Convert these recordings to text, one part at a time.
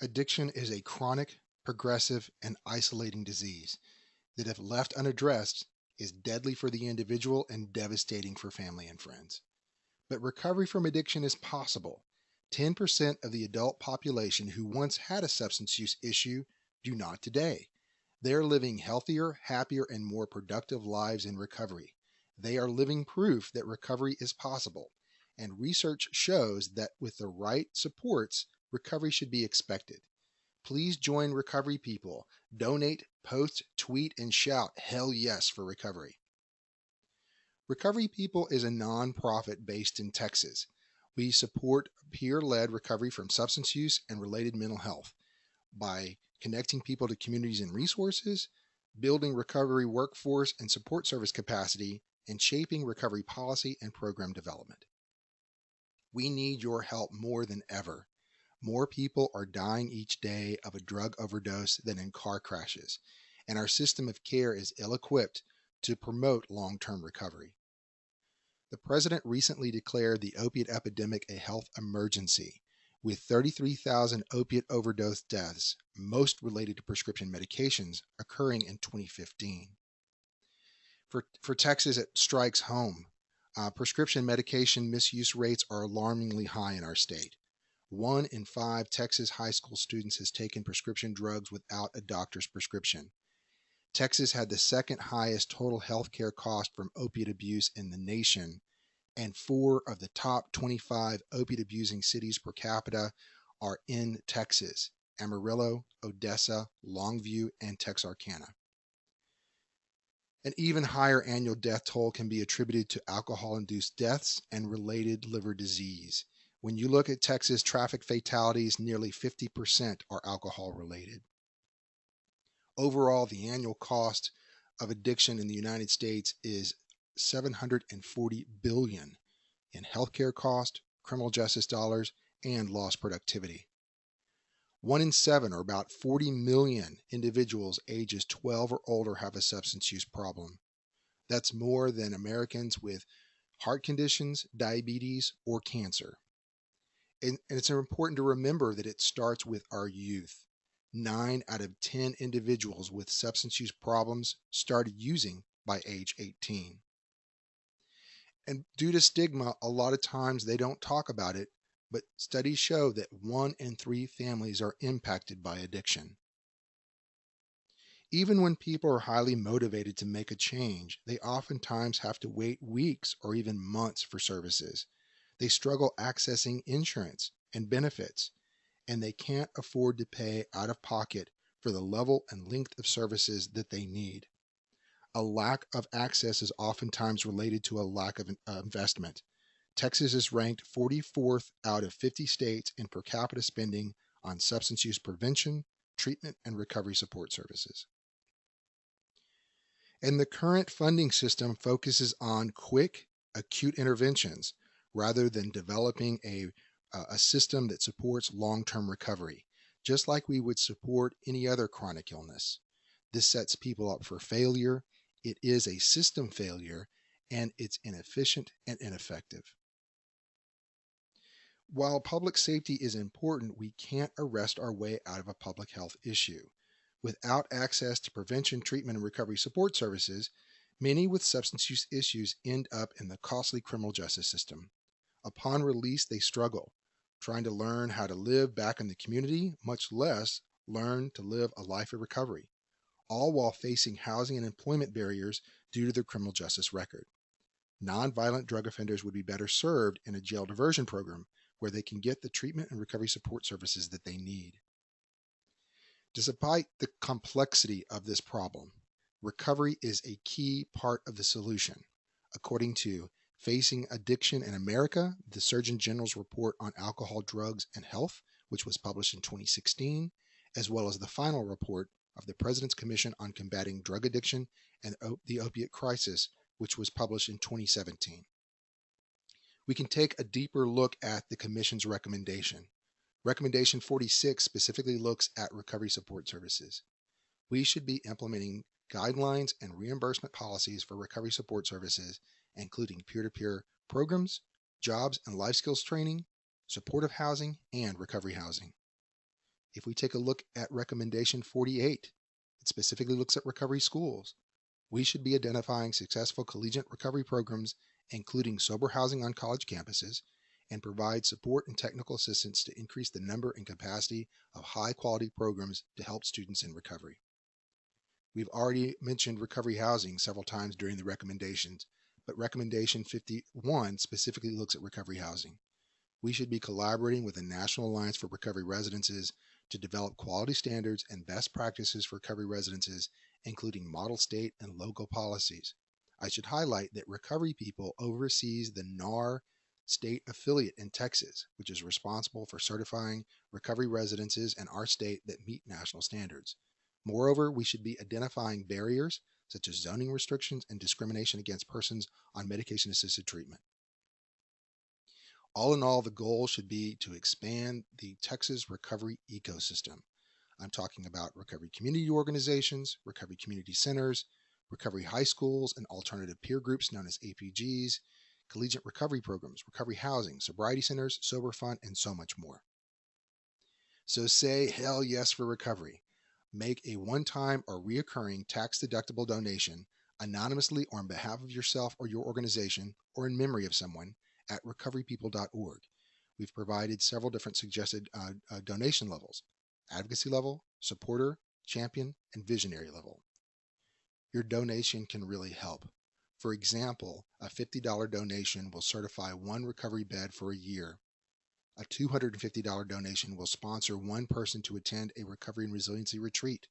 Addiction is a chronic, progressive, and isolating disease that, if left unaddressed, is deadly for the individual and devastating for family and friends. But recovery from addiction is possible. 10% of the adult population who once had a substance use issue do not today. They are living healthier, happier, and more productive lives in recovery. They are living proof that recovery is possible. And research shows that with the right supports, recovery should be expected. Please join recovery people. Donate, post, tweet, and shout hell yes for recovery. Recovery People is a nonprofit based in Texas. We support peer led recovery from substance use and related mental health by connecting people to communities and resources, building recovery workforce and support service capacity, and shaping recovery policy and program development. We need your help more than ever. More people are dying each day of a drug overdose than in car crashes, and our system of care is ill equipped to promote long term recovery. The president recently declared the opiate epidemic a health emergency, with 33,000 opiate overdose deaths, most related to prescription medications, occurring in 2015. For Texas, it strikes home. Prescription medication misuse rates are alarmingly high in our state. 1 in 5 Texas high school students has taken prescription drugs without a doctor's prescription. Texas had the second highest total health care cost from opiate abuse in the nation, and 4 of the top 25 opiate abusing cities per capita are in Texas: Amarillo, Odessa, Longview, and Texarkana. An even higher annual death toll can be attributed to alcohol-induced deaths and related liver disease. When you look at Texas traffic fatalities, nearly 50% are alcohol related. Overall, the annual cost of addiction in the United States is $740 billion in healthcare cost, criminal justice dollars, and lost productivity. 1 in 7, or about 40 million individuals ages 12 or older, have a substance use problem. That's more than Americans with heart conditions, diabetes, or cancer. And it's important to remember that it starts with our youth. 9 out of 10 individuals with substance use problems started using by age 18. And due to stigma, a lot of times they don't talk about it, but studies show that 1 in 3 families are impacted by addiction. Even when people are highly motivated to make a change, they oftentimes have to wait weeks or even months for services. They struggle accessing insurance and benefits, and they can't afford to pay out of pocket for the level and length of services that they need. A lack of access is oftentimes related to a lack of investment. Texas is ranked 44th out of 50 states in per capita spending on substance use prevention, treatment, and recovery support services. And the current funding system focuses on quick, acute interventions rather than developing a system that supports long-term recovery, just like we would support any other chronic illness. This sets people up for failure. It is a system failure, and it's inefficient and ineffective. While public safety is important, we can't arrest our way out of a public health issue. Without access to prevention, treatment, and recovery support services, many with substance use issues end up in the costly criminal justice system. Upon release, they struggle, trying to learn how to live back in the community, much less learn to live a life of recovery, all while facing housing and employment barriers due to their criminal justice record. Nonviolent drug offenders would be better served in a jail diversion program where they can get the treatment and recovery support services that they need. Despite the complexity of this problem, recovery is a key part of the solution. According to Facing Addiction in America, the Surgeon General's report on alcohol, drugs, and health, which was published in 2016, as well as the final report of the President's Commission on Combating Drug Addiction and the Opiate Crisis, which was published in 2017. We can take a deeper look at the Commission's recommendation. Recommendation 46 specifically looks at recovery support services. We should be implementing guidelines and reimbursement policies for recovery support services, including peer-to-peer programs, jobs and life skills training, supportive housing, and recovery housing. If we take a look at recommendation 48, it specifically looks at recovery schools. We should be identifying successful collegiate recovery programs, including sober housing on college campuses, and provide support and technical assistance to increase the number and capacity of high-quality programs to help students in recovery. We've already mentioned recovery housing several times during the recommendations, but recommendation 51 specifically looks at recovery housing. We should be collaborating with the National Alliance for Recovery Residences to develop quality standards and best practices for recovery residences, including model state and local policies. I should highlight that Recovery People oversees the NAR state affiliate in Texas, which is responsible for certifying recovery residences in our state that meet national standards. Moreover, we should be identifying barriers such as zoning restrictions and discrimination against persons on medication-assisted treatment. All in all, the goal should be to expand the Texas recovery ecosystem. I'm talking about recovery community organizations, recovery community centers, recovery high schools and alternative peer groups known as APGs, collegiate recovery programs, recovery housing, sobriety centers, sober fund, and so much more. So say hell yes for recovery. Make a one-time or reoccurring tax-deductible donation anonymously or on behalf of yourself or your organization or in memory of someone at recoverypeople.org. We've provided several different suggested donation levels: advocacy level, supporter, champion, and visionary level. Your donation can really help. For example, a $50 donation will certify one recovery bed for a year. A $250 donation will sponsor one person to attend a recovery and resiliency retreat.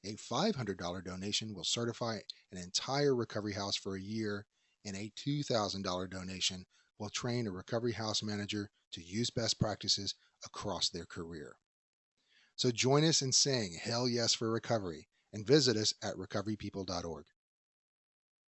A $500 donation will certify an entire recovery house for a year, and a $2,000 donation will train a recovery house manager to use best practices across their career. So join us in saying hell yes for recovery and visit us at recoverypeople.org.